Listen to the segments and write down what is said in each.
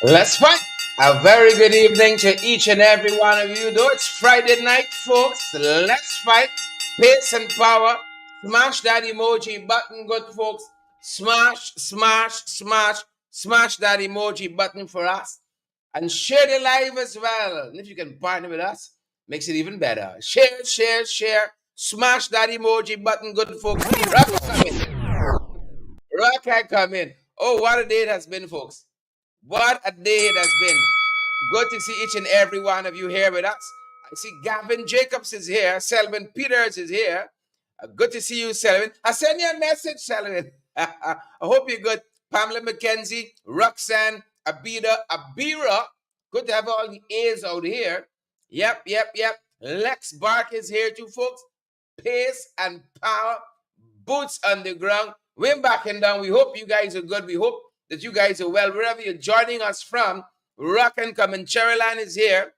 Let's fight. A very good evening to each and every one of you. Though it's Friday night, folks, let's fight. Pace and power. Smash that emoji button, good folks. Smash, smash, smash, smash that emoji button for us. And share the live as well. And if you can partner with us, makes it even better. Share, share, share. Smash that emoji button, good folks. Rock come in. Rock come in. Oh, what a day it has been, folks. What a day it has been. Good to see each and every one of you here with us. I see Gavin Jacobs is here. Selvin Peters is here. Good to see you, Selvin. I sent you a message, Selvin. I hope you're good. Pamela McKenzie, Roxanne, Abira. Good to have all the A's out here. Yep. Lex Bark is here too, folks. Pace and power. Boots on the ground. We're backing down. We hope you guys are good. We hope that you guys are well. Wherever you're joining us from, Rock and Come and Cherryland is here.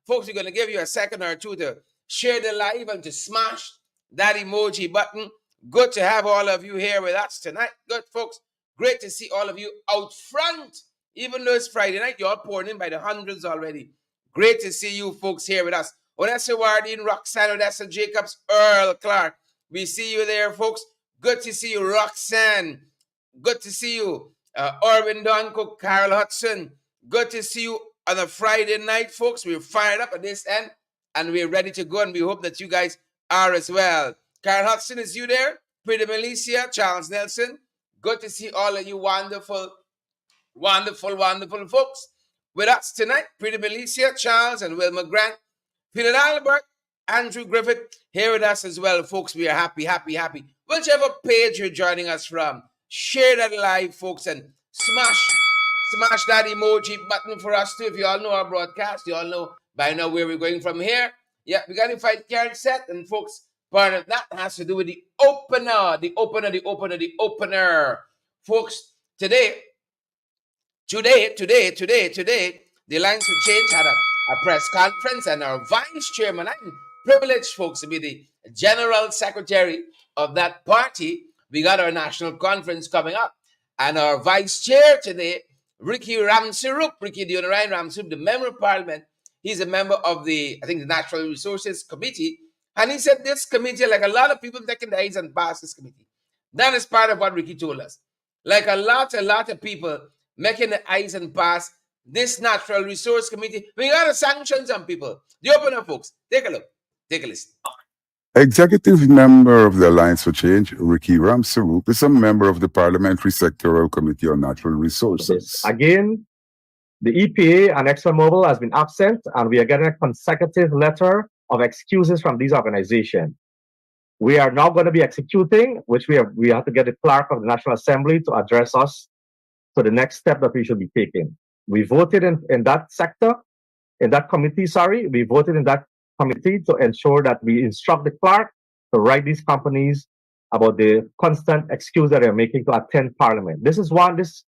Folks, we're going to give you a second or two to share the live and to smash that emoji button. Good to have all of you here with us tonight. Good, folks. Great to see all of you out front. Even though it's Friday night, you're all pouring in by the hundreds already. Great to see you folks here with us. Odessa Wardine, Roxanne, Odessa Jacobs, Earl Clark. We see you there, folks. Good to see you, Roxanne. Good to see you, Orvin Doncook, Carol Hudson. Good to see you on a Friday night, folks. We're fired up at this end, and we're ready to go, and we hope that you guys are as well. Carol Hudson, is you there? Pretty Milicia, Charles Nelson. Good to see all of you wonderful folks with us tonight. Pretty Milicia, Charles, and Wilma Grant. Peter Albert, Andrew Griffith, here with us as well, folks. We are happy. Whichever page you're joining us from, share that live, folks, and smash that emoji button for us too. If you all know our broadcast, you all know by now where we're going from here. Yeah, we got to fight card set, and folks, part of that has to do with the opener. Folks, today, the Alliance for Change had a press conference, and our vice chairman, I'm privileged, folks, to be the general secretary of that party. We got our national conference coming up, and our vice chair today, Ricky Ramsarup, Ricky Dionarayan Ramsarup, the member of parliament. He's a member of the Natural Resources Committee, and he said this committee, like a lot of people taking the eyes and pass this committee. That is part of what Ricky told us. Like a lot of people making the eyes and pass this Natural Resource Committee. We got to sanction some people. The opener, folks, take a look, take a listen. Executive member of the Alliance for Change, Ricky Ramsarup, is a member of the Parliamentary Sectoral Committee on Natural Resources. Again, the EPA and ExxonMobil has been absent, and we are getting a consecutive letter of excuses from these organizations. We are now going to be executing, which we have to get the clerk of the National Assembly to address us to the next step that we should be taking. We voted in that sector, in that committee, we voted in that committee to ensure that we instruct the clerk to write these companies about the constant excuse that they're making to attend Parliament. This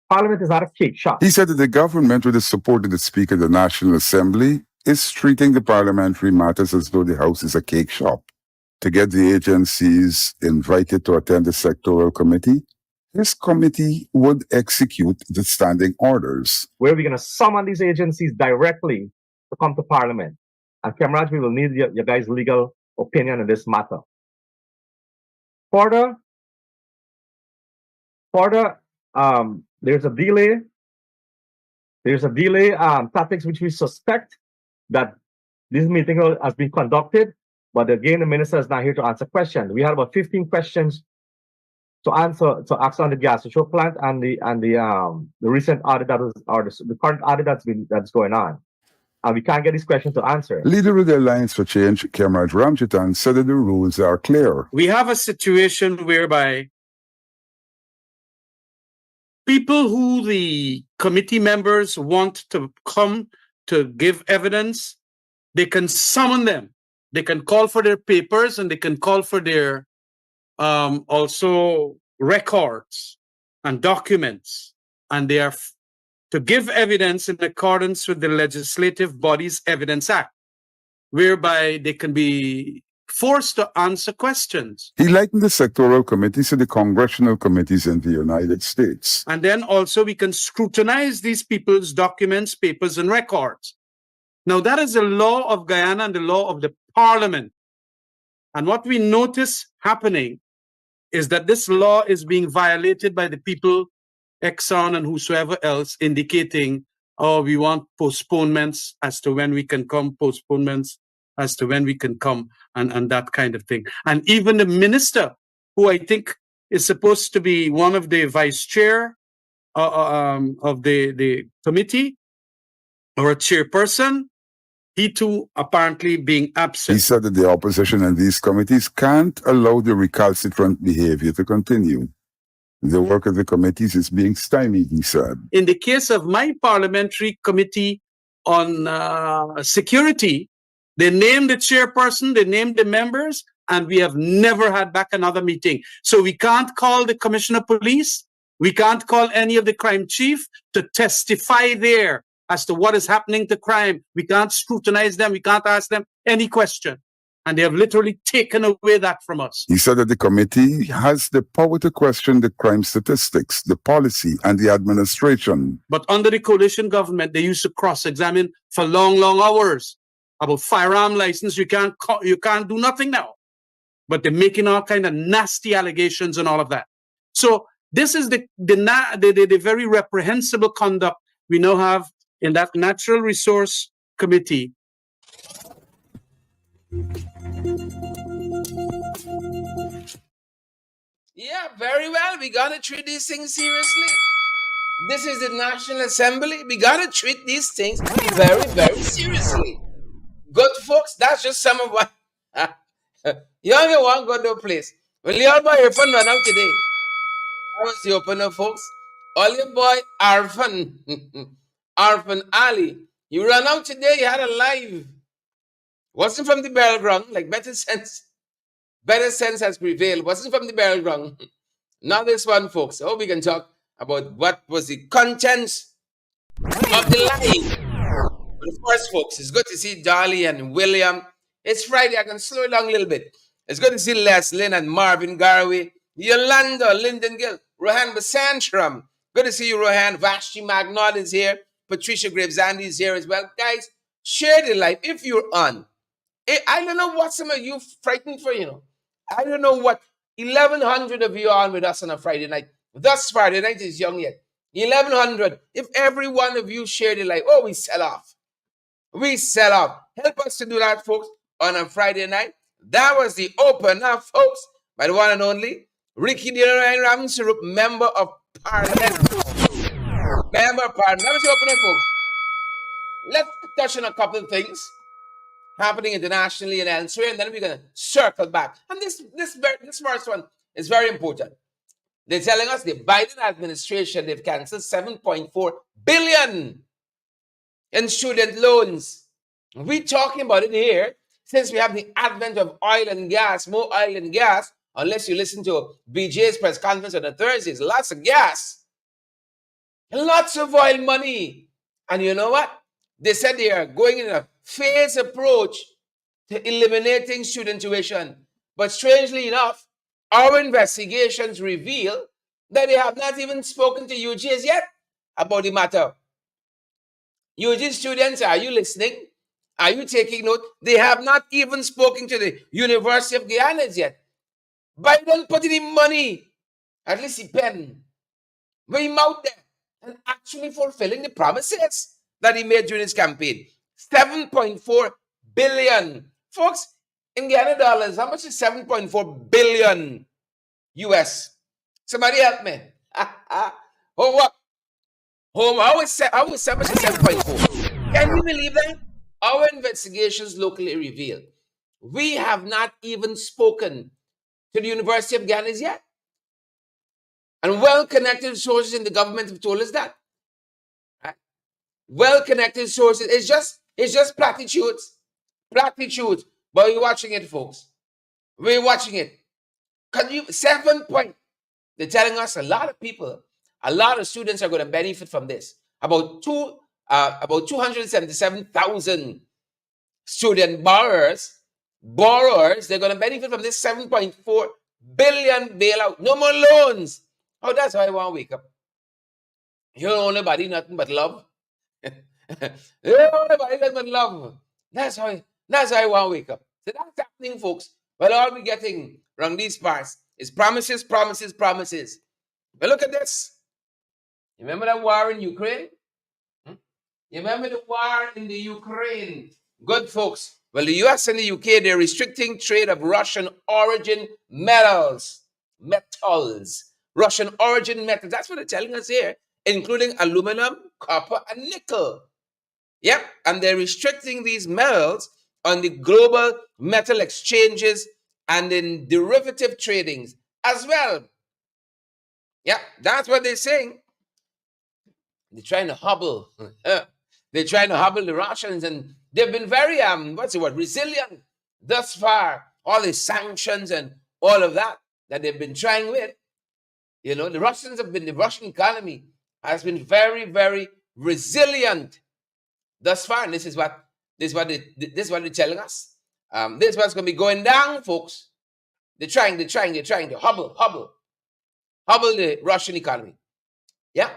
Parliament is not a cake shop. He said that the government, with the support of the Speaker of the National Assembly, is treating the parliamentary matters as though the House is a cake shop. To get the agencies invited to attend the sectoral committee, this committee would execute the standing orders. Where we're going to summon these agencies directly to come to Parliament. And comrades, we will need your guys' legal opinion on this matter. Further, there's a delay. There's a delay tactics which we suspect that this meeting has been conducted, but again, the minister is not here to answer questions. We had about 15 questions to ask on the gas to show plant and the recent audit the current audit that's going on. And we can't get these questions to answer. Leader of the Alliance for Change, Comrade Ramjitan, said that the rules are clear. We have a situation whereby people who the committee members want to come to give evidence, they can summon them. They can call for their papers, and they can call for their also records and documents, and they are to give evidence in accordance with the Legislative Bodies Evidence Act, whereby they can be forced to answer questions. He likened the sectoral committees to the congressional committees in the United States. And then also we can scrutinize these people's documents, papers, and records. Now, that is the law of Guyana and the law of the parliament. And what we notice happening is that this law is being violated by the people, Exxon and whosoever else, indicating, oh, we want postponements as to when we can come, postponements as to when we can come, and that kind of thing. And even the minister, who I think is supposed to be one of the vice chair of the committee, or a chairperson, he too apparently being He absent. said that the opposition in these committees can't allow the recalcitrant behavior to continue. The work of the committees is being stymied, he said. In the case of my parliamentary committee on security, they named the chairperson, they named the members, and we have never had back another meeting. So we can't call the commissioner of police, we can't call any of the crime chief to testify there as to what is happening to crime. We can't scrutinize them, we can't ask them any question. And they have literally taken away that from us. He said that the committee has the power to question the crime statistics, the policy, and the administration. But under the coalition government, they used to cross-examine for long, long hours about firearm license. You can't do nothing now. But they're making all kind of nasty allegations and all of that. So this is the very reprehensible conduct we now have in that Natural Resource Committee. Yeah, very well. We gotta treat these things seriously. This is the National Assembly. We gotta treat these things very, very seriously. Good folks, that's just some of what you only want go to a place. Well, you all boy your fun run out today. That was the opener, folks. All your boy Arfan. Arfan Ali. You ran out today, you had a live. Wasn't from the barrel ground, like better sense has prevailed. Wasn't from the barrel ground. Now this one, folks. Oh, we can talk about what was the contents of the live. But first, folks, it's good to see Dolly and William. It's Friday. I can slow it down a little bit. It's good to see Les Lynn and Marvin Garvey, Yolanda, Lyndon Gill, Rohan Basantram. Good to see you, Rohan. Vashti Magnol is here. Patricia Graves Andy is here as well. Guys, share the live if you're on. I don't know what some of you frightened for, I don't know what 1,100 of you are on with us on a Friday night. Thus far, the night is young yet. 1,100. If every one of you share the live, we sell off. We sell off. Help us to do that, folks, on a Friday night. That was the opener, folks, by the one and only Ricky Dillon Ramsarup, Member of Parliament. Member of Parliament. That was the opener, folks. Let's touch on a couple of things happening internationally and elsewhere, and then we're going to circle back. And this first one is very important. They're telling us the Biden administration, they've canceled $7.4 billion in student loans. We're talking about it here since we have the advent of oil and gas, more oil and gas, unless you listen to BJ's press conference on the Thursdays. Lots of gas, lots of oil money. And you know what? They said they are going in a phased approach to eliminating student tuition. But strangely enough, our investigations reveal that they have not even spoken to UGs yet about the matter. UG students, are you listening? Are you taking note? They have not even spoken to the University of Guyana yet. Biden putting in money, at least he pen, with him out there and actually fulfilling the promises that he made during his campaign. 7.4 billion. Folks, in Guyana dollars, how much is 7.4 billion US? Somebody help me. What? How is 7.4? Can you believe that? Our investigations locally reveal we have not even spoken to the University of Guyana yet. And well-connected sources in the government have told us that. Right? Well-connected sources. It's just platitudes. Platitudes. But we're watching it, folks. We're watching it. Can you 7 point? They're telling us a lot of people, a lot of students are going to benefit from this. About 277,000 student borrowers borrowers, they're going to benefit from this 7.4 billion bailout. No more loans. Oh, that's how I want to wake up. You don't owe nobody nothing but love. You don't owe nobody nothing but love. That's how I want to wake up. So that's happening, folks. But all we're getting from these parts is promises, promises, promises. But look at this. You remember that war in Ukraine? You remember the war in the Ukraine? Good, folks. Well, the US and the UK, they're restricting trade of Russian origin metals. Russian origin metals. That's what they're telling us here, including aluminum, copper, and nickel. Yep. And they're restricting these metals on the global metal exchanges and in derivative tradings as well. Yep. That's what they're saying. They're trying to hobble. They're trying to hobble the Russians, and they've been very resilient thus far. All the sanctions and all of that they've been trying with. You know, the Russian economy has been very, very resilient thus far. And this is what they're telling us. This is what's going to be going down, folks. They're trying to hobble the Russian economy. Yeah.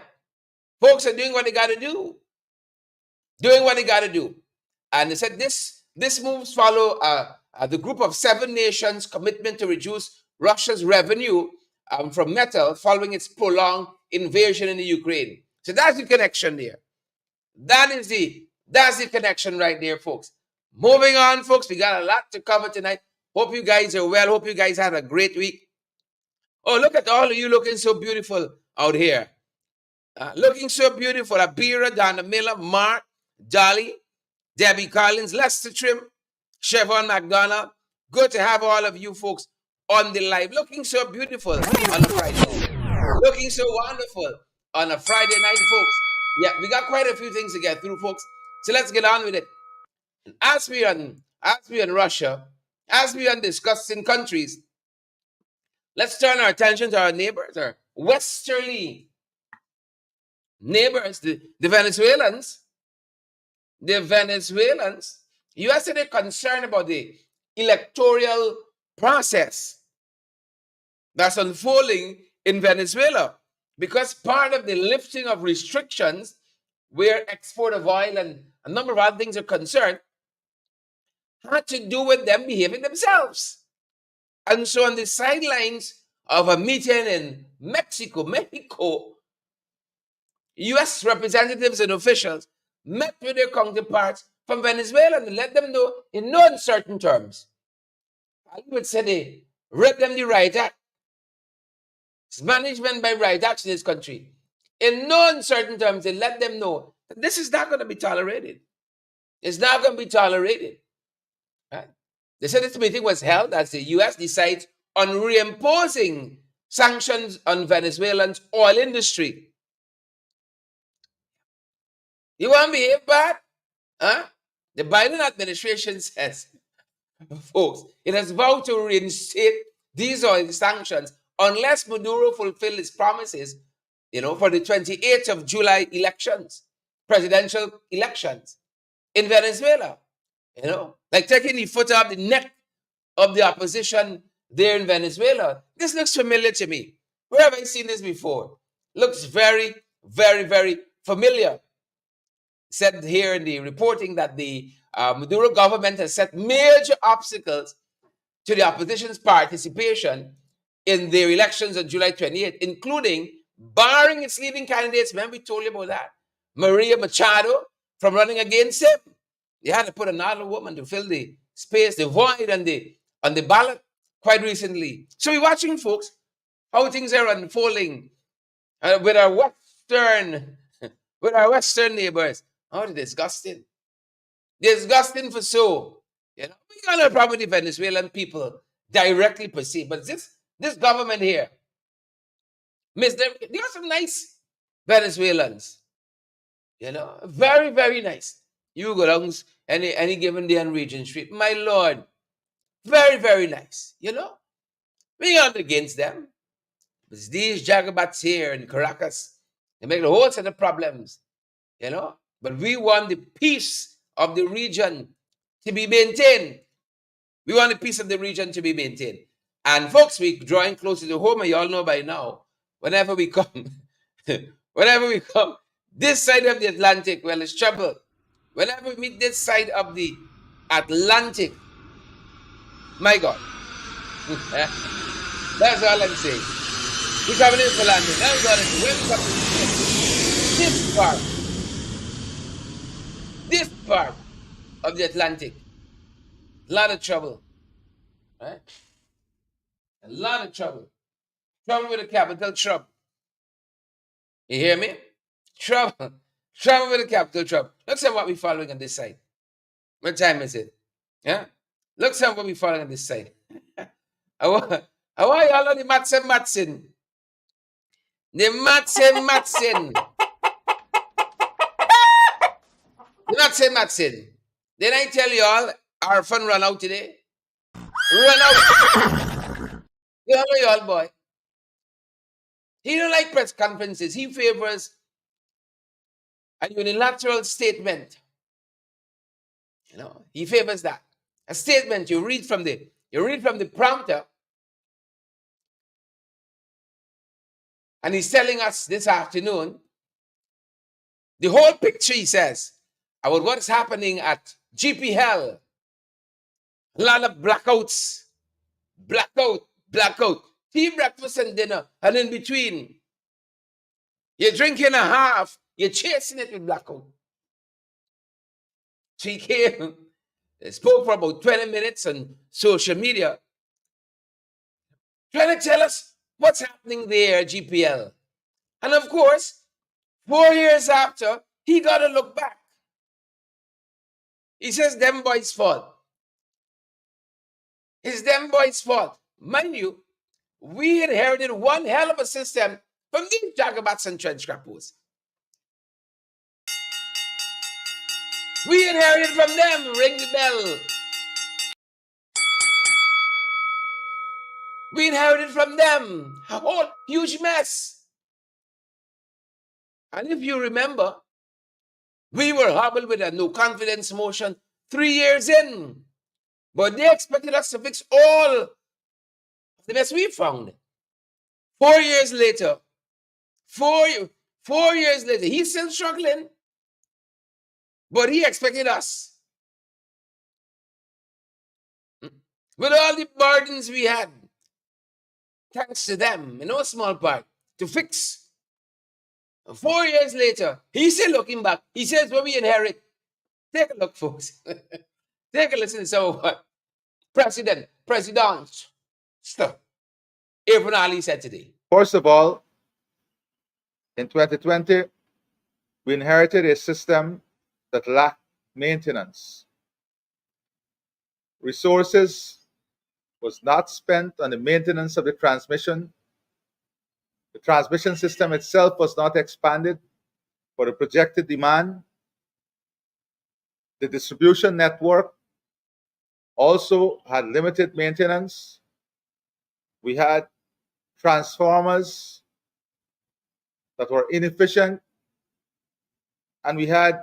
Folks are doing what they got to do. And they said this moves follow the group of 7 nations commitment to reduce Russia's revenue from metal following its prolonged invasion in the Ukraine. So that's the connection there. That's the connection right there, folks. Moving on, folks, we got a lot to cover tonight. Hope you guys are well. Hope you guys had a great week. Oh, look at all of you looking so beautiful out here. Looking so beautiful. Abira, Donna Miller, Mark, Dolly, Debbie Collins, Lester Trim, Chevron McDonald. Good to have all of you folks on the live. Looking so beautiful on a Friday. Looking so wonderful on a Friday night, folks. Yeah, we got quite a few things to get through, folks. So let's get on with it. As we on Russia, as we on discussing countries, let's turn our attention to our neighbors, our westerly neighbors, the Venezuelans. The Venezuelans, USA, they're concerned about the electoral process that's unfolding in Venezuela, because part of the lifting of restrictions where export of oil and a number of other things are concerned had to do with them behaving themselves. And so on the sidelines of a meeting in Mexico, US representatives and officials met with their counterparts from Venezuela and let them know in no uncertain terms. I would say they read them the right act. It's management by right acts in this country. In no uncertain terms, they let them know that this is not going to be tolerated. It's not going to be tolerated. Right? They said this meeting was held as the US decides on reimposing sanctions on Venezuelan's oil industry. You want to behave bad? Huh? The Biden administration says, folks, it has vowed to reinstate these oil sanctions unless Maduro fulfills his promises, for the 28th of July elections, presidential elections in Venezuela. Like taking the foot off the neck of the opposition there in Venezuela. This looks familiar to me. Where have I seen this before? Looks very, very, very familiar. Said here in the reporting that the Maduro government has set major obstacles to the opposition's participation in their elections on July 28th, including barring its leading candidates. Remember, we told you about that. Maria Machado from running against him. They had to put another woman to fill the space, the void on the ballot quite recently. So we're watching, folks, how things are unfolding with our Western neighbors. Oh, disgusting. Disgusting for so. We got no problem with the Venezuelan people directly per se, but this government here, they got some nice Venezuelans. Very, very nice. You go down any given day on Regent Street, my lord, very, very nice. We aren't against them. But these jagabats here in Caracas, they make a whole set of problems. But we want the peace of the region to be maintained. We want the peace of the region to be maintained. And folks, we're drawing closer to home, and you all know by now, whenever we come, this side of the Atlantic, well, it's trouble. Whenever we meet this side of the Atlantic, my God. That's all I'm saying. We're coming in for landing. That's all I'm saying. When we come to this part of the Atlantic, a lot of trouble. Right? A lot of trouble. Trouble with a capital trouble. You hear me? Trouble. Trouble with a capital trouble. Look at what we're following on this side. What time is it? Yeah? Look at what we're following on this side. I want y'all know the Matson. The Matson. The Matson. Did I tell y'all our fun run out today? Run out. You know y'all, boy. He don't like press conferences. He favors a unilateral statement. You know, he favors that. A statement you read from the prompter. And he's telling us this afternoon the whole picture, he says, about what's happening at GPL. A lot of blackouts. Blackout. Tea, breakfast, and dinner. And in between, you're drinking a half, you're chasing it with blackout. So he came, spoke for about 20 minutes on social media, trying to tell us what's happening there, GPL. And of course, 4 years after, he got to look back. He says, them boys' fault. It's them boys' fault. Mind you, we inherited one hell of a system from these jagabats and trench scrappers. We inherited from them, ring the bell. We inherited from them a whole huge mess. And if you remember, we were hobbled with a no confidence motion 3 years in. But they expected us to fix all the mess we found. 4 years later, 4 years later, he's still struggling. But he expected us, with all the burdens we had, thanks to them, in no small part, to fix. 4 years later, he's still looking back. He says, what we inherit. Take a look, folks. Take a listen to some of what President Irvin Ali said today. First of all, in 2020, we inherited a system that lacked maintenance. Resources was not spent on the maintenance of the transmission. The transmission system itself was not expanded for the projected demand. The distribution network also had limited maintenance. We had transformers that were inefficient, and we had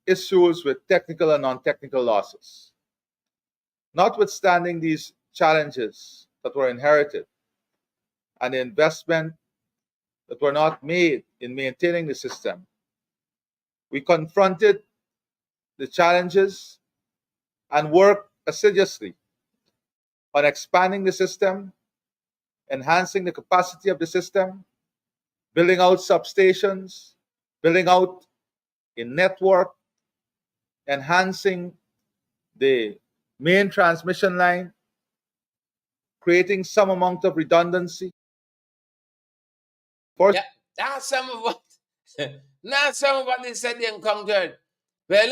issues with technical and non-technical losses. Notwithstanding these challenges that were inherited and the investment that were not made in maintaining the system, we confronted the challenges and worked assiduously on expanding the system, enhancing the capacity of the system, building out substations, building out a network, enhancing the main transmission line, creating some amount of redundancy. Yeah, that's some of what they said they encountered. Well, you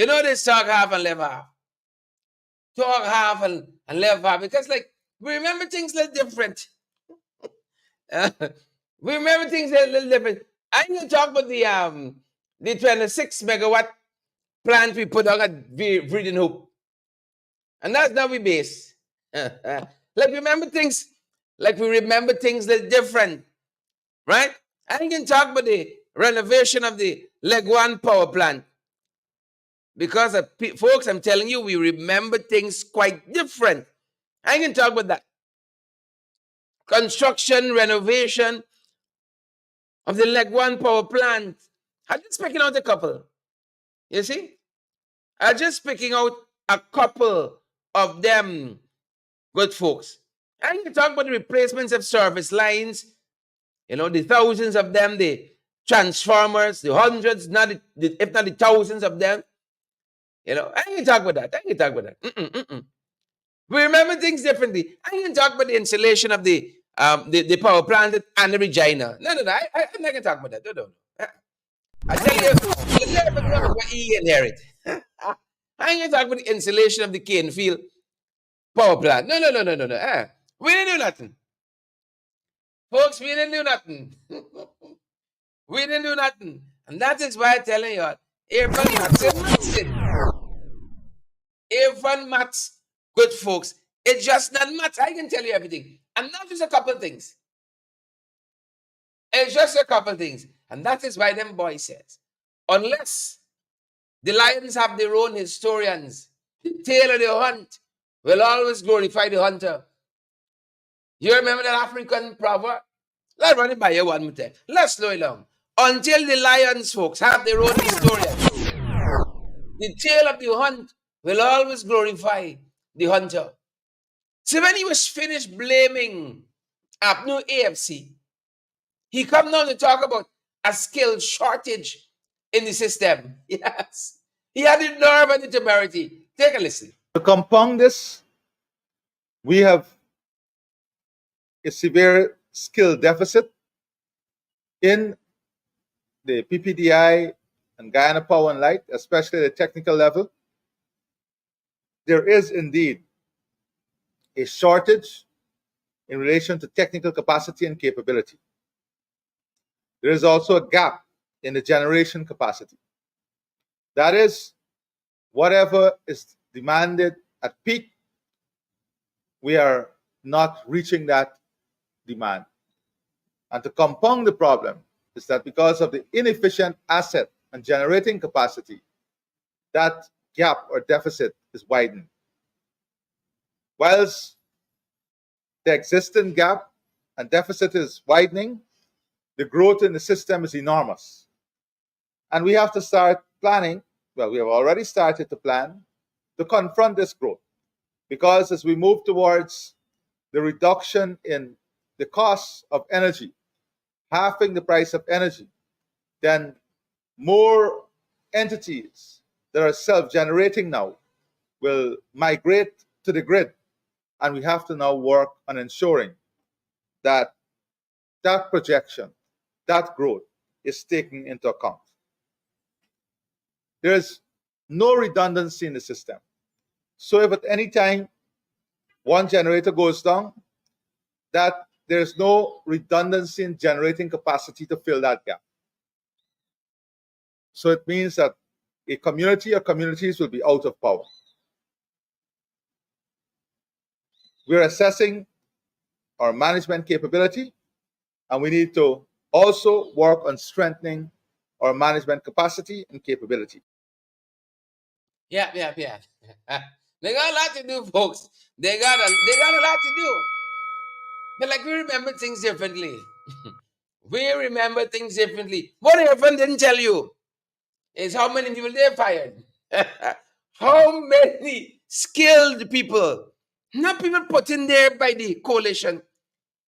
know this talk half and left half. Talk half and left half. Because like we remember things a little different. We remember things a little different. I'm gonna talk about the 26 megawatt plant we put on at Breeding Hope. And that's now we base. Like we remember things a little different. Right? I can talk about the renovation of the Leg 1 power plant. Because folks, I'm telling you, we remember things quite different. I can talk about that. Construction, renovation of the Leg 1 power plant. I'm just picking out a couple. You see? I'm just picking out a couple of them, good folks. I can talk about the replacements of service lines, the thousands of them, the transformers, the hundreds, if not the thousands of them. I can talk about that. We remember things differently. I can talk about the installation of the power plant and the Regina. No. I'm not going to talk about that. No. I tell you, you never know what he inherit. I ain't talking about the installation of the Canefield power plant. No. We didn't do nothing. Folks, we didn't do nothing. We didn't do nothing. And that is why I'm telling you all, Irfan Maths, good folks, it's just not maths. I can tell you everything. And not just a couple of things. It's just a couple of things. And that is why them boy says, unless the lions have their own historians, the tail of the hunt will always glorify the hunter. You remember that African proverb? Let's run it by you one more time. Let's slow it down. Until the lions, folks, have their own historians, the tail of the hunt will always glorify the hunter. So when he was finished blaming Abnu AFC, he come down to talk about a skill shortage in the system. Yes. He had the nerve and the temerity. Take a listen. To compound this, we have a severe skill deficit in the PPDI and Guyana Power and Light, especially at the technical level. There is indeed a shortage in relation to technical capacity and capability. There is also a gap in the generation capacity. That is, whatever is demanded at peak, we are not reaching that demand. And to compound the problem is that because of the inefficient asset and generating capacity, that gap or deficit is widened. Whilst the existing gap and deficit is widening, the growth in the system is enormous. And we have to start planning. Well, we have already started to plan to confront this growth. Because as we move towards the reduction in the cost of energy, halving the price of energy, then more entities that are self-generating now will migrate to the grid. And we have to now work on ensuring that that projection, that growth is taken into account. There is no redundancy in the system. So if at any time one generator goes down, that there's no redundancy in generating capacity to fill that gap. So it means that a community or communities will be out of power. We're assessing our management capability, and we need to also work on strengthening our management capacity and capability. Yeah. They got a lot to do, folks. They got a lot to do. But like we remember things differently. We remember things differently. What Irfan didn't tell you is how many people they fired. How many skilled people, not people put in there by the coalition,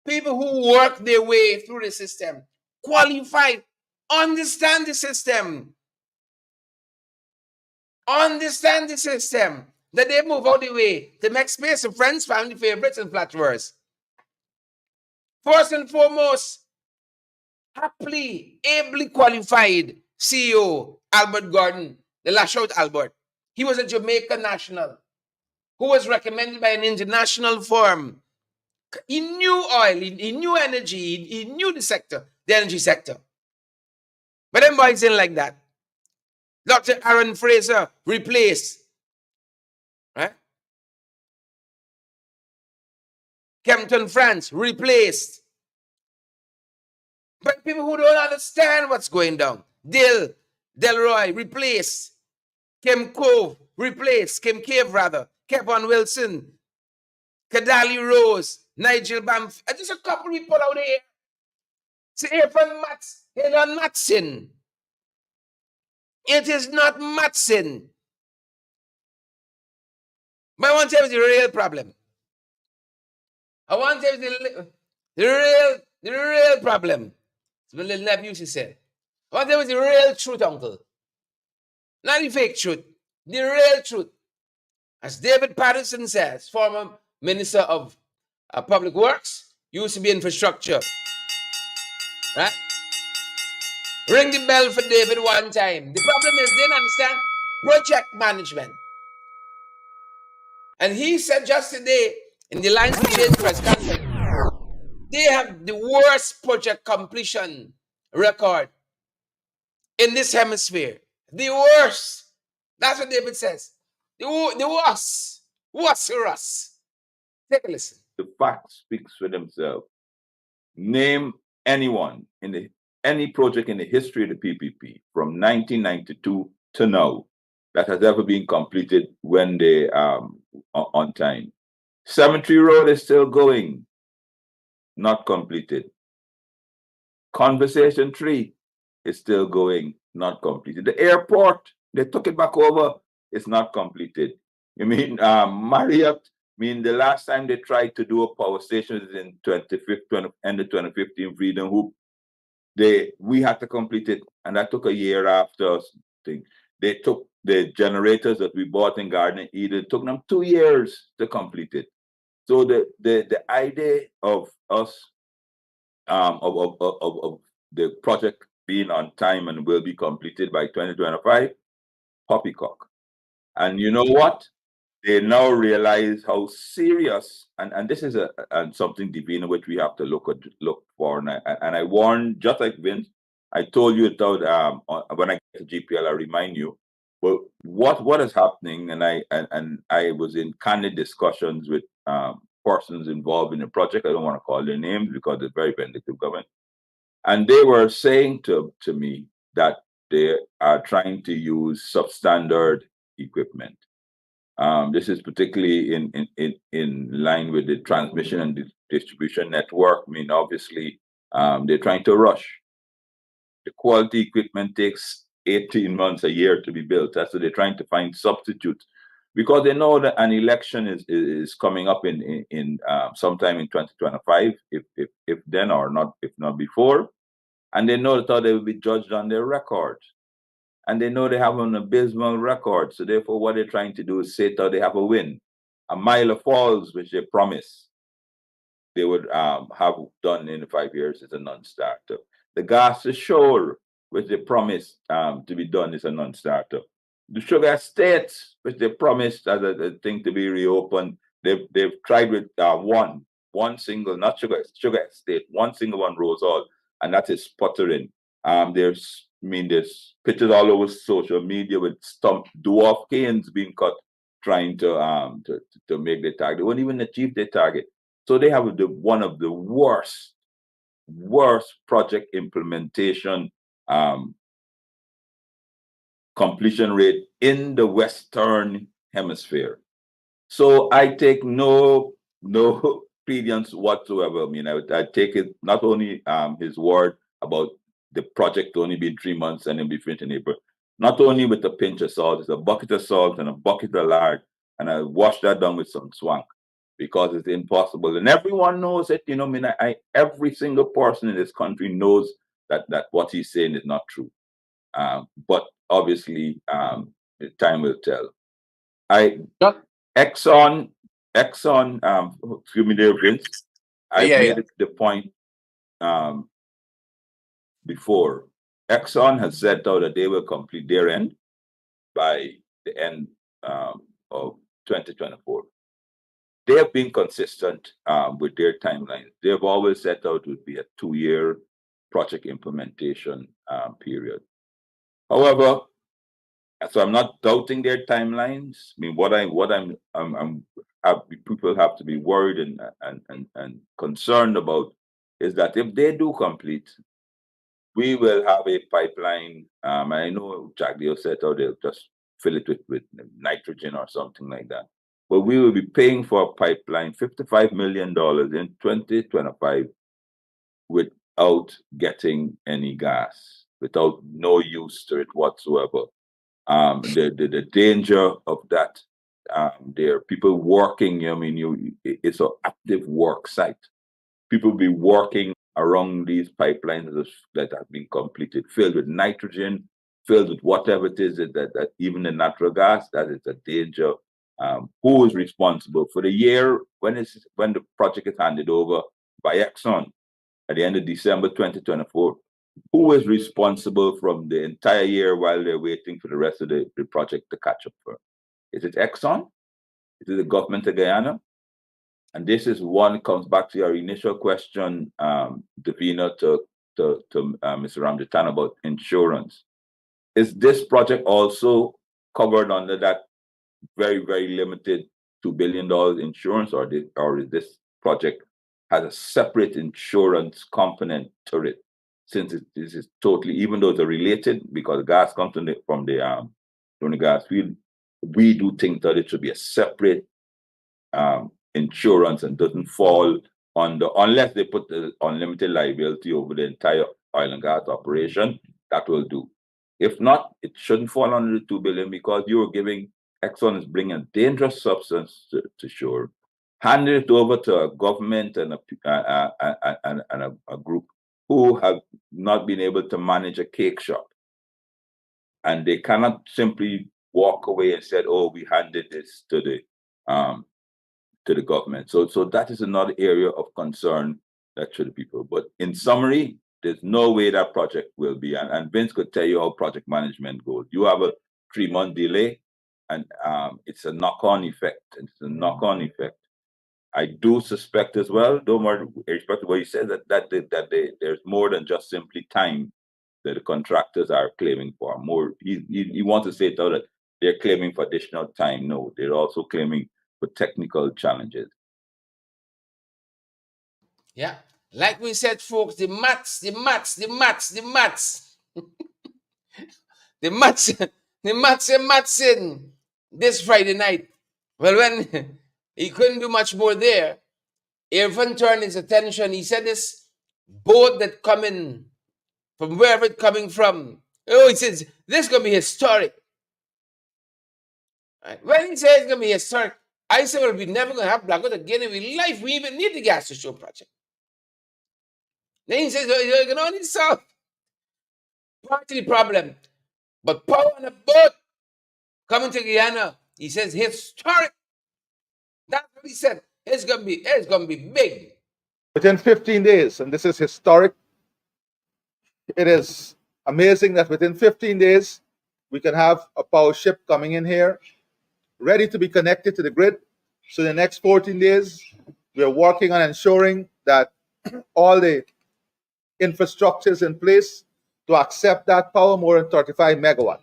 people who work their way through the system, qualified, understand the system, that they move out the way to make space for friends, family, favorites, and flatterers. First and foremost, happily, ably qualified CEO Albert Gordon, the lash out Albert. He was a Jamaican national who was recommended by an international firm. He knew oil, he knew energy, he knew the energy sector. But them boys didn't like that. Dr. Aaron Fraser replaced. Right? Kempton France replaced. But people who don't understand what's going down. Delroy replaced. Kim Cove, replace, Kim Cave rather, Kevin Wilson, Kadali Rose, Nigel Bamf. Just a couple people out there. See, even Mats, it's not Matson. It is not Matson. But I want to tell you the real problem. I want to tell you the real problem. It's my little nephew used to say. I want to tell you the real truth, uncle. Not the fake truth. The real truth. As David Patterson says, former Minister of Public Works, used to be infrastructure. Right? Ring the bell for David one time. The problem is they don't understand project management. And he said just today in the Lines to Change press conference, they have the worst project completion record in this hemisphere. The worst. That's what David says. The worst. Worst. Take a listen. The fact speaks for themselves. Name anyone in any project in the history of the PPP from 1992 to now that has ever been completed when they on time. Cemetery Road is still going, not completed. Conversation 3 is still going, not completed. The airport, they took it back over, it's not completed. You mean Marriott? The last time they tried to do a power station is in end of 2015 Freedom Hoop. We had to complete it, and that took a year after. They took the generators that we bought in Garden Eden, it took them 2 years to complete it. So the idea of us of the project being on time and will be completed by 2025, poppycock. And you know what? They now realize how serious, and this is something divine which we have to look for. And I warned, just like Vince, I told you about when I get to GPL, I remind you. Well, what is happening? And I was in candid discussions with persons involved in the project. I don't want to call their names because it's very vindictive government. And they were saying to me that they are trying to use substandard equipment. This is particularly in line with the transmission and distribution network. Obviously, they're trying to rush. The quality equipment takes 18 months, a year to be built. That's so they're trying to find substitutes because they know that an election is coming up in sometime in 2025, if then or not, if not before, and they know that they will be judged on their record. And they know they have an abysmal record. So therefore, what they're trying to do is say that they have a win. A mile of falls, which they promised they would have done in 5 years, is a non-starter. The gas ashore, which they promised to be done, is a non-starter. The sugar estates, which they promised as a thing to be reopened, they've tried with one single, not sugar estate, one single one rose all, and that is sputtering. There's pictures all over social media with dwarf canes being cut, trying to make their target. They won't even achieve their target. So they have one of the worst project implementation completion rate in the Western Hemisphere. So I take no credence whatsoever. I take it not only his word about the project only being 3 months and it'll be finished in April, not only with a pinch of salt, it's a bucket of salt and a bucket of lard, and I wash that down with some swank because it's impossible. And everyone knows it, every single person in this country knows that what he's saying is not true. But obviously, time will tell. Exxon, excuse me there, Vince. I made the point before. Exxon has said out that they will complete their end by the end of 2024. They have been consistent with their timeline. They have always set out to be a 2-year project implementation period. However, so I'm not doubting their timelines. People have to be worried and concerned about is that if they do complete, we will have a pipeline. I know Jack Dale said they'll just fill it with nitrogen or something like that. But we will be paying for a pipeline, $55 million in 2025, without getting any gas, without no use to it whatsoever. The danger of that, there are people working. I mean, it's an active work site. People be working around these pipelines that have been completed, filled with nitrogen, filled with whatever it is that even the natural gas, that is a danger. Who is responsible for the year when the project is handed over by Exxon at the end of December 2024? Who is responsible from the entire year while they're waiting for the rest of the project to catch up for? Is it Exxon? Is it the government of Guyana? And this is one comes back to your initial question, Davina, to Mr. Ramjatan about insurance. Is this project also covered under that very, very limited $2 billion insurance, or is this project has a separate insurance component to it? Since this is totally, even though they're related, because gas comes from the gas field, we do think that it should be a separate insurance and doesn't fall under, unless they put the unlimited liability over the entire oil and gas operation, that will do. If not, it shouldn't fall under the $2 billion, because you are giving, Exxon is bringing a dangerous substance to shore, handing it over to a government and a group who have not been able to manage a cake shop. And they cannot simply walk away and said, "Oh, we handed this to the government." So that is another area of concern that to the people. But in summary, there's no way that project will be, and Vince could tell you how project management goes. You have a 3-month delay, and it's a knock-on effect. It's a knock-on effect. I do suspect as well, though more respect to what he said, that there's more than just simply time that the contractors are claiming for. More, he wants to say that they're claiming for additional time. No, they're also claiming for technical challenges. Yeah. Like we said, folks, the maths. the maths in this Friday night. Well, when he couldn't do much more there, Irfan turned his attention. He said this boat that coming from wherever it's coming from. Oh, he says, this is going to be historic. Right. When he says it's going to be historic, I said, well, we're never going to have Blackout again in real life. We even need the gas to show project. Then he says, you can only solve part of the problem. But power on a boat coming to Guyana, he says, historic. That's what he said. It's gonna be big. Within 15 days, and this is historic. It is amazing that within 15 days, we can have a power ship coming in here, ready to be connected to the grid. So in the next 14 days, we are working on ensuring that all the infrastructure is in place to accept that power, more than 35 megawatt.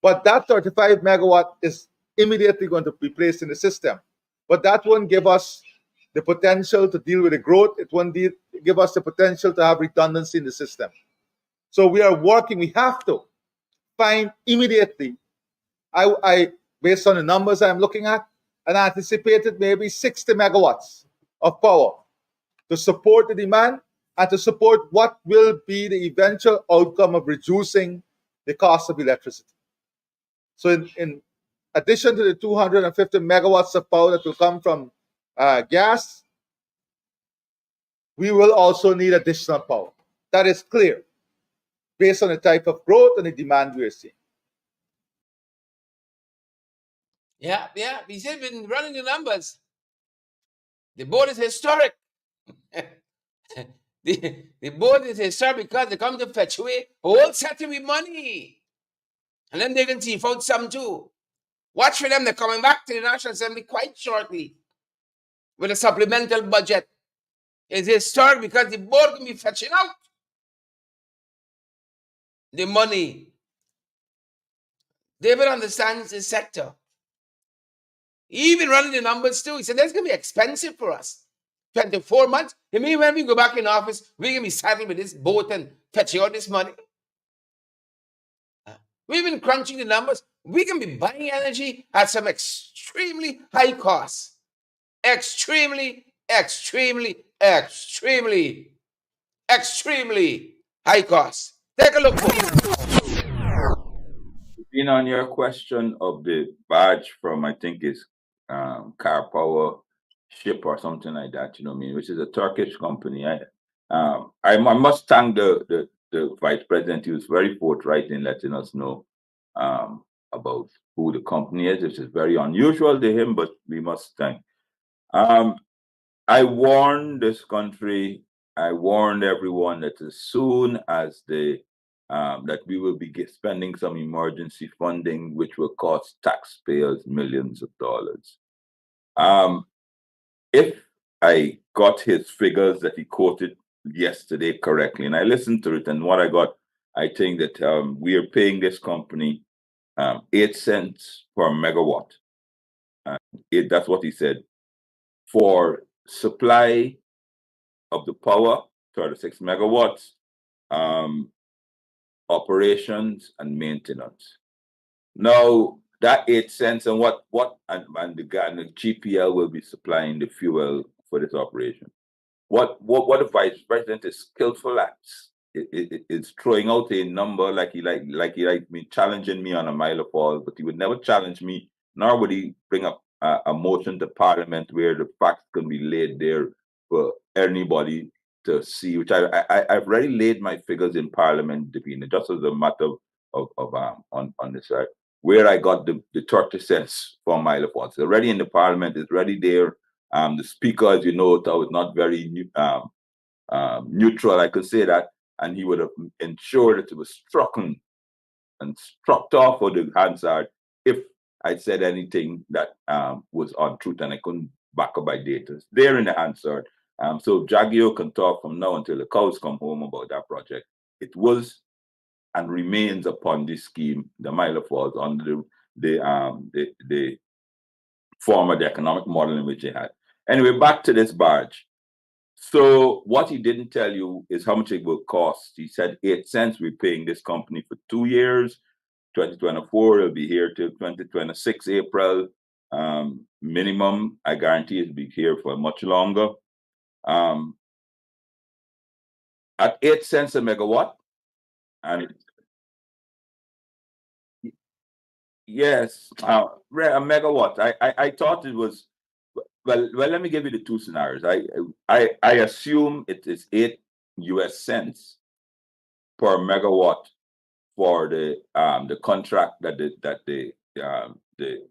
But that 35 megawatt is immediately going to be placed in the system. But that won't give us the potential to deal with the growth. It won't give us the potential to have redundancy in the system. So we are working, we have to find immediately, I based on the numbers I'm looking at, an anticipated maybe 60 megawatts of power to support the demand and to support what will be the eventual outcome of reducing the cost of electricity. So in addition to the 250 megawatts of power that will come from gas, we will also need additional power. That is clear, based on the type of growth and the demand we are seeing. Yeah. He said, been running the numbers. The board is historic. the board is historic because they come to fetch away a whole set of money. And then they can see out some too. Watch for them. They're coming back to the National Assembly quite shortly with a supplemental budget. It's historic because the board can be fetching out the money. David understands the sector. He even running the numbers too. He said that's going to be expensive for us. 24 months. You mean when we go back in office, we're going to be saddled with this boat and fetching out this money? We've been crunching the numbers. we can be buying energy at some extremely high cost. Extremely, extremely, extremely, extremely high cost. Take a look, folks. In on your question of the badge from, I think it's Car Power Ship or something like that, you know what I mean, which is a Turkish company. I must thank the vice president. He was very forthright in letting us know about who the company is, which is very unusual to him, but we must thank. I warned this country, I warned everyone that as soon as that we will be spending some emergency funding, which will cost taxpayers millions of dollars. If I got his figures that he quoted yesterday correctly, and I listened to it, and what I got, I think that we are paying this company 8 cents per megawatt. That's what he said for supply of the power, 36 megawatts, operations and maintenance. Now that 8 cents and and the GPL will be supplying the fuel for this operation. What the vice president is skillful at is throwing out a number like he me challenging me on a mile of all, but he would never challenge me, nor would he bring up a motion to parliament where the facts can be laid there for anybody to see. Which I've already laid my figures in parliament, Davina, just as a matter of on this side where I got the 30 cents for a mile of watt. It's already in the parliament, it's already there. The speaker, as you know, was not very neutral, I could say that, and he would have ensured that it was struck off for the Hansard if I'd said anything that was untruth and I couldn't back up by data. It's there in the Hansard. So Jagio can talk from now until the cows come home about that project. It was and remains upon this scheme, the Milo Falls, under the form of the economic model in which they had. Anyway, back to this barge. So what he didn't tell you is how much it will cost. He said 8 cents. We're paying this company for 2 years. 2024, it'll be here till 2026 April. Minimum, I guarantee it'll be here for much longer. At 8 cents a megawatt, and yes, a megawatt. I thought it was well. Let me give you the two scenarios. I assume it is 8 US cents per megawatt for the contract that the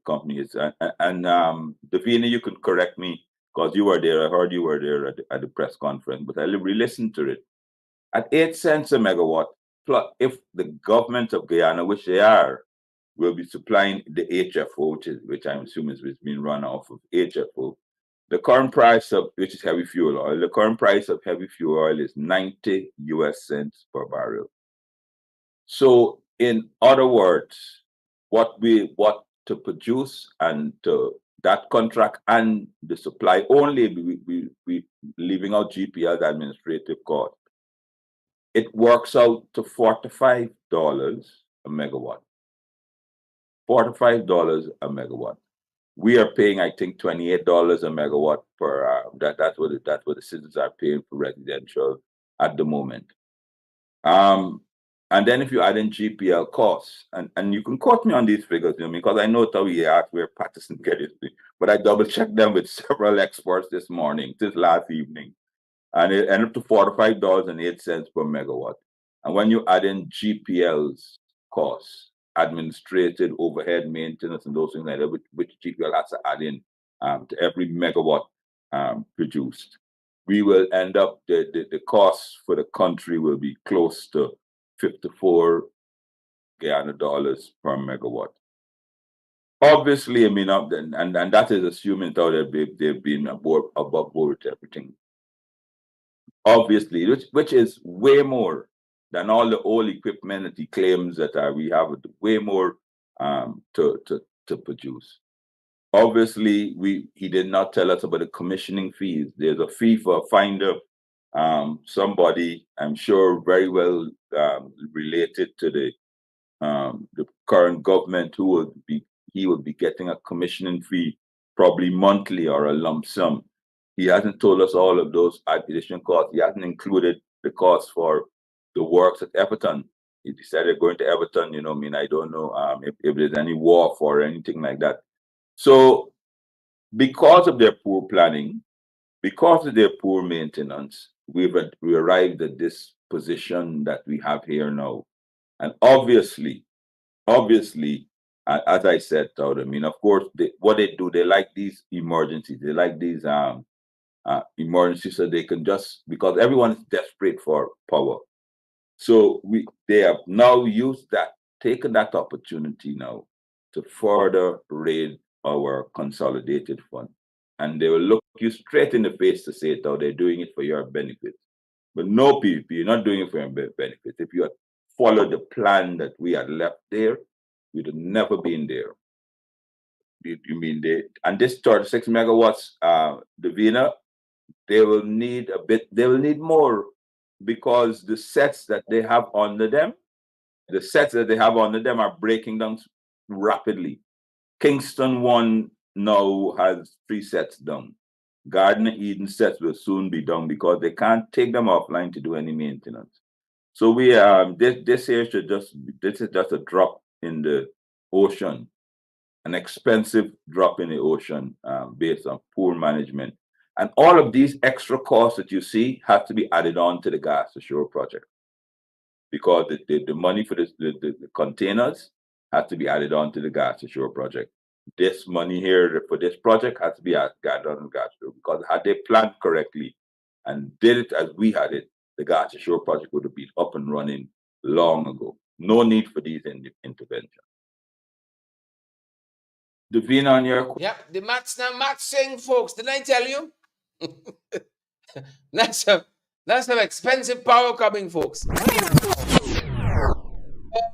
company is. And Davina, you can correct me because you were there. I heard you were there at the press conference, but I re-listened to it. At 8 cents a megawatt, plus if the government of Guyana, which they are, will be supplying the HFO, which I'm assuming is being run off of HFO. The current price of, which is heavy fuel oil, the current price of heavy fuel oil is 90 US cents per barrel. So in other words, what to produce and to that contract and the supply only, we leaving out GPL's administrative cost. It works out to $45 a megawatt. $45 a megawatt. We are paying, I think, $28 a megawatt per. That's what the citizens are paying for residential at the moment. And then if you add in GPL costs, and you can quote me on these figures, you know, because I know how we asked where Patterson get it, but I double checked them with several experts this last evening, and it ended up to $45.08 per megawatt. And when you add in GPL's costs, administrative overhead, maintenance, and those things like that, which GPL has to add in to every megawatt produced, we will end up the cost for the country will be close to 54 Guyana dollars per megawatt. Obviously, I mean, and that is assuming that they've been above board with everything. Obviously, which is way more than all the old equipment that he claims that we have, way more to produce. Obviously, he did not tell us about the commissioning fees. There's a fee for a finder, somebody I'm sure very well related to the current government he will be getting a commissioning fee probably monthly or a lump sum. He hasn't told us all of those additional costs. He hasn't included the cost for the works at Everton. He decided going to Everton, I don't know if there's any wharf or anything like that. So because of their poor planning, because of their poor maintenance, we arrived at this position that we have here now. And obviously, as I said, Todd, of course, what they do, they like these emergencies. They like these emergencies so they can because everyone is desperate for power. So they have now taken that opportunity now to further raid our consolidated fund. And they will look you straight in the face to say, "Oh, they're doing it for your benefit." But no, PPP, you're not doing it for your benefit. If you had followed the plan that we had left there, we'd have never been there. You mean and this 36 megawatts, Davina, they will need more, because the sets that they have under them are breaking down rapidly. Kingston 1 now has 3 sets down. Garden of Eden sets will soon be done because they can't take them offline to do any maintenance. So we this here this is just a drop in the ocean, an expensive drop in the ocean based on poor management. And all of these extra costs that you see have to be added on to the gas to shore project, because the money for the containers has to be added on to the gas to shore project. This money here for this project has to be added on the gas to shore, because had they planned correctly and did it as we had it, the gas to shore project would have been up and running long ago. No need for these interventions. Davina, on your question. Yep, the maths saying, folks, didn't I tell you? That's some expensive power coming, folks.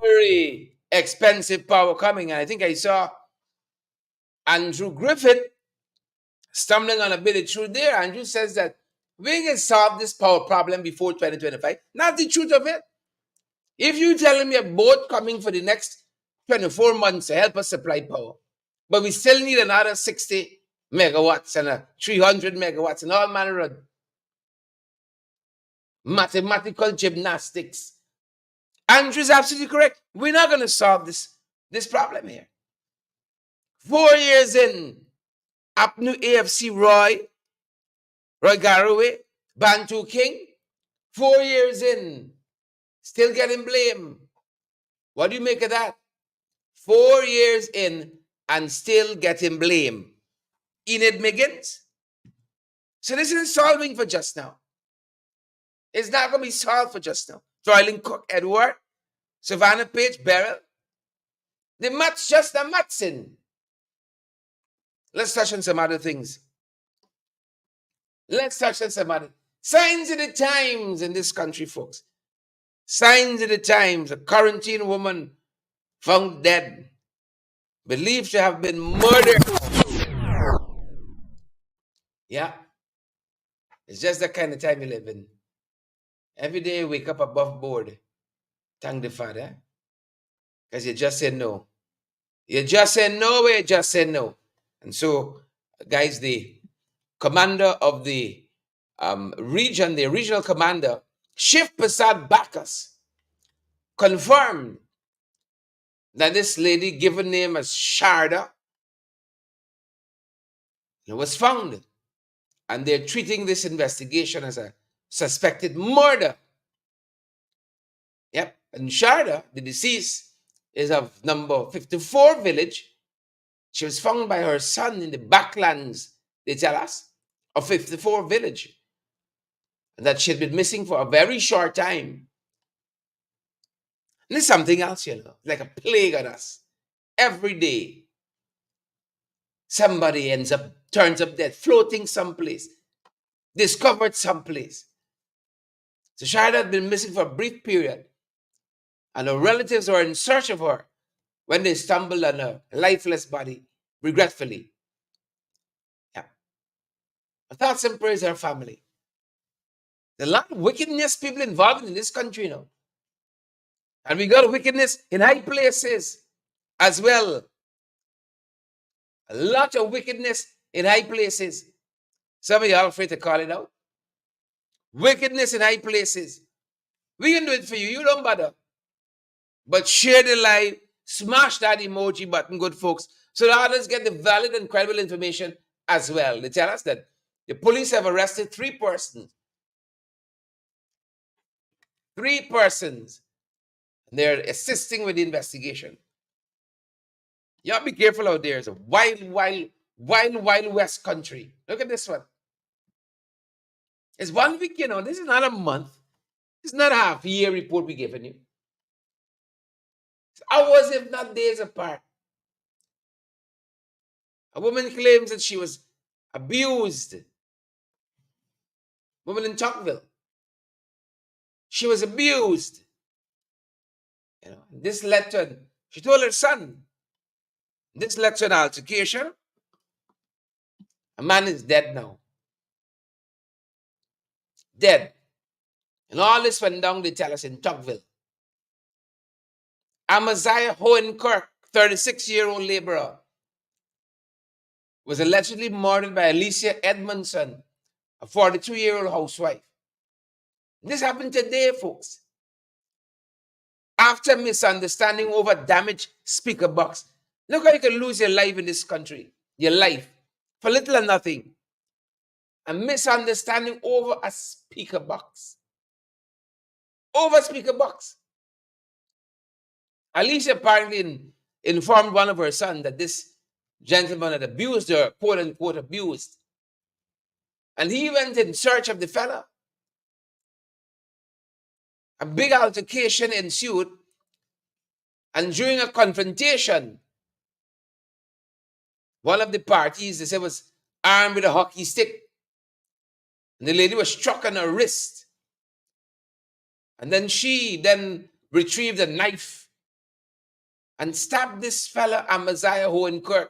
Very expensive power coming. And I think I saw Andrew Griffith stumbling on a bit through there. Andrew says that we can solve this power problem before 2025. Not the truth of it. If you're telling me a boat coming for the next 24 months to help us supply power, but we still need another 60 megawatts and 300 megawatts and all manner of mathematical gymnastics. Andrew's absolutely correct. We're not going to solve this problem here. 4 years in, Apnu AFC Roy Garraway, Bantu King, 4 years in, still getting blamed. What do you make of that? 4 years in and still getting blamed. Enid Miggins. So this isn't solving for just now. It's not going to be solved for just now. Throiling Cook, Edward, Savannah Page, Beryl. The maths just a mathsing. Let's touch on some other things. Let's touch on some other signs of the times in this country, folks. Signs of the times. A quarantine woman found dead, believed to have been murdered. Yeah. It's just the kind of time you live in. Every day you wake up above board. Thank the Father. Because you just said no. You just said no, you just said no. And so, guys, the commander of the region, the regional commander, Shiv Prasad Bacchus, confirmed that this lady given name as Sharda was found. And they're treating this investigation as a suspected murder. Yep. And Sharda, the deceased, is of number 54 village. She was found by her son in the backlands, they tell us, of 54 village. And that she had been missing for a very short time. And there's something else, like a plague on us. Every day, somebody turns up dead, floating someplace, discovered someplace. So Sharda had been missing for a brief period. And her relatives were in search of her when they stumbled on her lifeless body, regretfully. Yeah. Our thoughts and prayers her family. There's a lot of wickedness people involved in this country now. And we got wickedness in high places. as well. A lot of wickedness in high places. Some of y'all afraid to call it out. Wickedness in high places. We can do it for you. You don't bother. But share the live, smash that emoji button, good folks, so that others get the valid and credible information as well. They tell us that the police have arrested 3 persons. 3 persons. And they're assisting with the investigation. Y'all be careful out there. It's a wild, wild, wild, wild west country. Look at this one. It's 1 week, you know. This is not a month. It's not a half-year report we're giving you. It's hours, if not days apart. A woman claims that she was abused. Woman in Chalkville. She was abused. You know, this led to, she told her son, this led to an altercation. A man is dead now. Dead. And all this went down, they tell us, in Chalkville. Amaziah Hohenkirk, 36-year-old laborer, was allegedly murdered by Alicia Edmondson, a 42-year-old housewife. This happened today, folks. After misunderstanding over damaged speaker box. Look how you can lose your life in this country. Your life. For little or nothing. A misunderstanding over a speaker box. Over a speaker box. Alicia apparently informed one of her sons that this gentleman had abused her, quote unquote abused. And he went in search of the fella. A big altercation ensued. And during a confrontation, one of the parties, they said, was armed with a hockey stick. And the lady was struck on her wrist. And then she retrieved a knife and stabbed this fella, Amaziah Hohenkirk,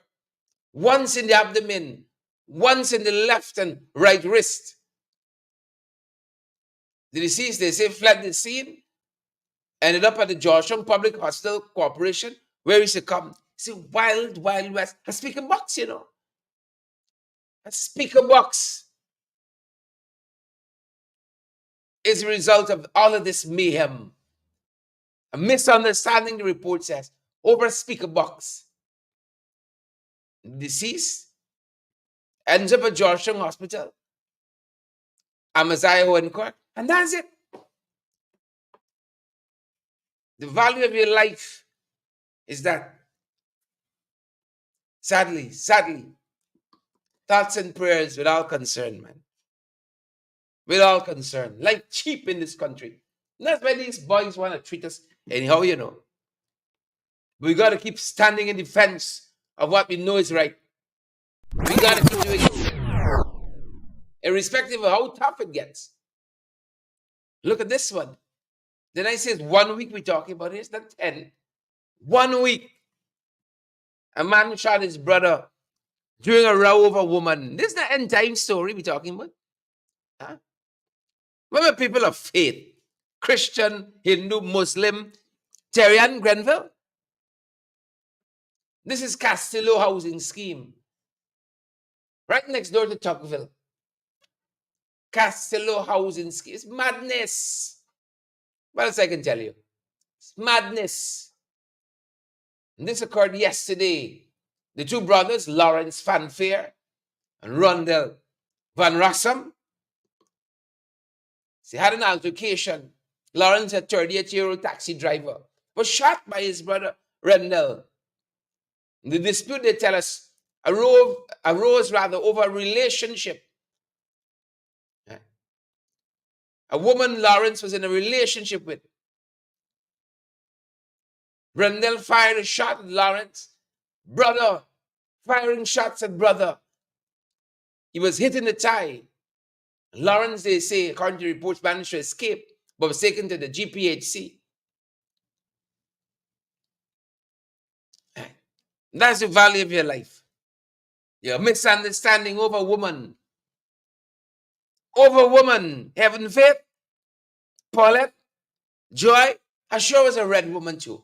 once in the abdomen, once in the left and right wrist. The deceased, they say, fled the scene, ended up at the Georgetown Public Hospital Corporation, where he succumbed. It's a wild, wild west. A speaker box, you know. A speaker box is a result of all of this mayhem. A misunderstanding, the report says, over a speaker box. Deceased ends up at Georgetown Hospital. Amaziah Hohenkirk, and that's it. The value of your life is that. Sadly, thoughts and prayers with all concern, man. With all concern. Life cheap in this country. And that's why these boys want to treat us anyhow, you know. We got to keep standing in defense of what we know is right. We got to keep doing it. Irrespective of how tough it gets. Look at this one. Then I said 1 week we're talking about it. It's not 10. 1 week. A man shot his brother during a row over a woman. This is the end time story we're talking about. Huh? Remember people of faith. Christian, Hindu, Muslim. Terry and Grenville. This is Castillo housing scheme. Right next door to Tuckville. Castillo housing scheme. It's madness. What else I can tell you? It's madness. And this occurred yesterday. The 2 brothers, Lawrence Fanfare and Rondell Van Rossum, they had an altercation. Lawrence, a 38-year-old taxi driver, was shot by his brother, Rendell. The dispute, they tell us, arose rather over a relationship. A woman Lawrence was in a relationship with. Rendell fired a shot at Lawrence. Brother firing shots at brother. He was hit in the thigh. Lawrence, they say, according to reports, managed to escape, but was taken to the GPHC. That's the value of your life. Your misunderstanding over woman. Over woman. Heaven Faith, Paulette, Joy. I sure was a red woman too.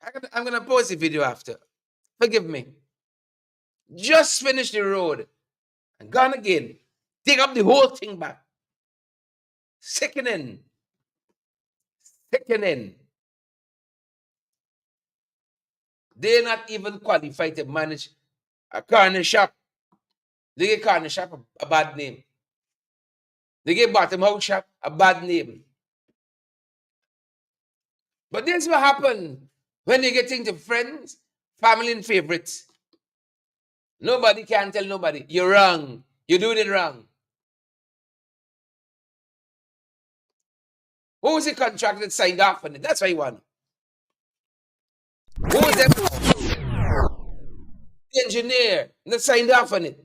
I'm gonna pause the video after. Forgive me. Just finished the road and gone again. Dig up the whole thing back. Sickening. Sickening. They're not even qualified to manage a corner shop. They give corner shop a bad name. They give bottom house shop a bad name. But this will happen when you get into friends, family, and favorites. Nobody can tell nobody, you're wrong. You're doing it wrong. Who was the contractor that signed off on it? That's what you want. Who was the engineer that signed off on it?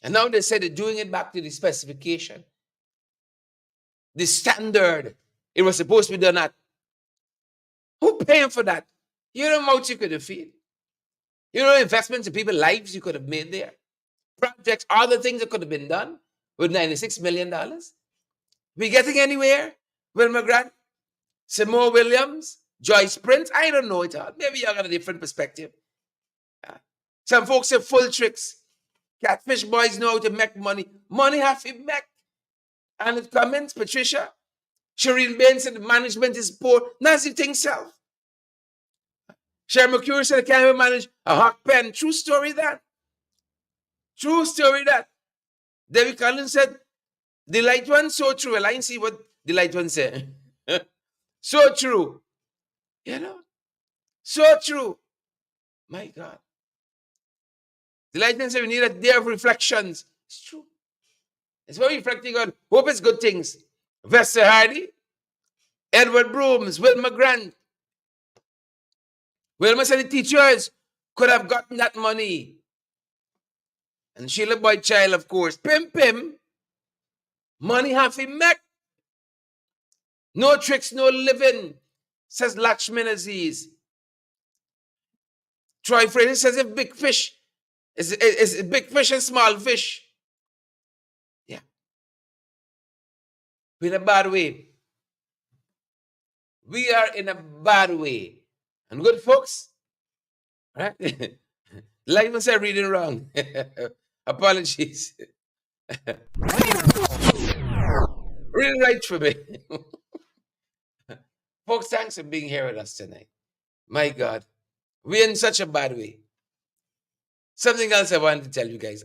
And now they say they're doing it back to the specification. The standard. It was supposed to be done at. Who paying for that? You know how much you could have feed. You know investments in people's lives you could have made there. Projects, other things that could have been done with $96 million. We getting anywhere? Wilma Grant, Seymour Williams, Joyce Prince. I don't know it all. Maybe you got a different perspective. Some folks have full tricks. Catfish boys know how to make money. Money have to make. And it comments, Patricia, Shireen Bain said the management is poor. Nancy thinks so. Sharon McCure said I can't even manage a hot pen. True story that. True story that. David Collins said, the light one, so true. Well, I didn't see what the light one said. So true. You know? So true. My God. The light one said we need a day of reflections. It's true. It's very reflecting on hope it's good things. Vesta Hardy, Edward Brooms, Wilma Grant. Wilma said the teachers could have gotten that money. And Sheila Boyd Child, of course. Pim. Money have to make. No tricks, no living, says Lakshman Aziz. Troy Fraser says if big fish is big fish and small fish. Yeah. We're in a bad way. We are in a bad way. And good folks, right? Like I said, reading wrong. Apologies. Read right for me. Folks, thanks for being here with us tonight. My God, we're in such a bad way. Something else I wanted to tell you guys.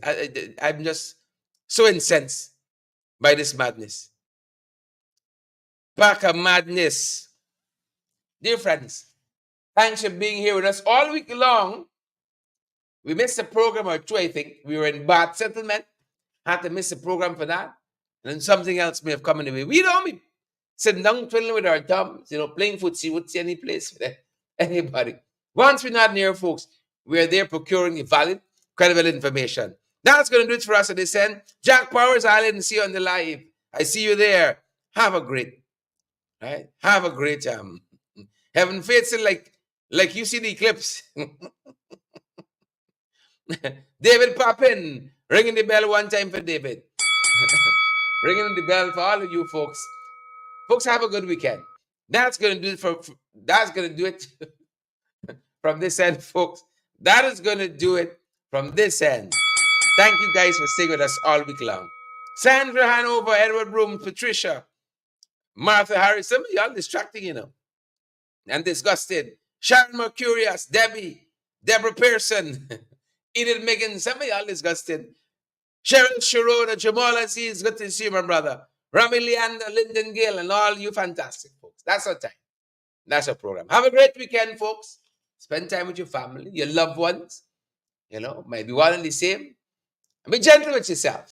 I'm just so incensed by this madness. Pack of madness. Dear friends, thanks for being here with us all week long. We missed a program or two, I think. We were in Bath Settlement. Had to miss a program for that. And then something else may have come in the way. We don't be sitting down twiddling with our thumbs, playing footsie, would see any place for anybody. Once we're not near folks, we're there procuring valid, credible information. That's going to do it for us at this end. Jack Powers, I didn't see you on the live. I see you there. Have a great, right? Have a great Heaven faithful like you see the eclipse. David Papin, ringing the bell one time for David. Ringing the bell for all of you folks. Folks, have a good weekend. That's going to do it that's going to do it from this end, folks. That is going to do it from this end. Thank you guys for staying with us all week long. Sandra Hanover, Edward Broom, Patricia, Martha Harris. Some of y'all distracting, and disgusted. Sharon Mercurius, Debbie, Deborah Pearson, Edith Megan. Some of y'all disgusted. Cheryl Sharona, Jamal Aziz, good to see you, my brother. Rami Leander, Lyndon Gill, and all you fantastic folks. That's our time. That's our program. Have a great weekend, folks. Spend time with your family, your loved ones. Might be one and the same. And be gentle with yourself.